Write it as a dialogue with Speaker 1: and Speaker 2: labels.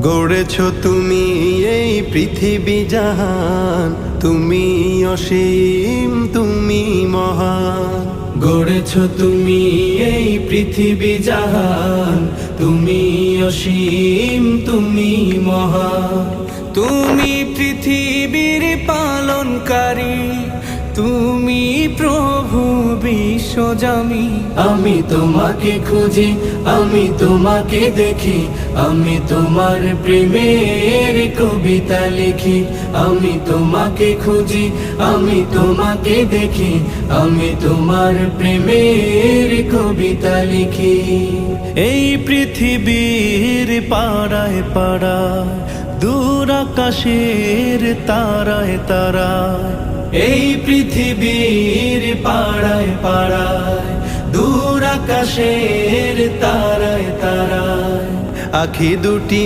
Speaker 1: গড়েছ তুমি এই পৃথিবী জাহান, তুমি অসীম তুমি মহান।
Speaker 2: গড়েছ তুমি এই পৃথিবী জাহান, তুমি অসীম তুমি মহান। তুমি পৃথিবীর পালনকারী, তুমি প্রভু বিশ্বজামি। আমি তোমাকে খুঁজি, আমি তোমাকে দেখি, আমি তোমার প্রেমের কবিতা লিখি। আমি তোমাকে খুঁজি, আমি তোমাকে দেখি, আমি তোমার প্রেমের কবিতা লিখি।
Speaker 1: এই পৃথিবীর পাড়ায় পাড়ায়, দূর আকাশের তারায় তারায়,
Speaker 2: এই পৃথিবীর পাড়ায় পাড়ায়, দূর আকাশের তারায় তারায়,
Speaker 1: আখি দুটি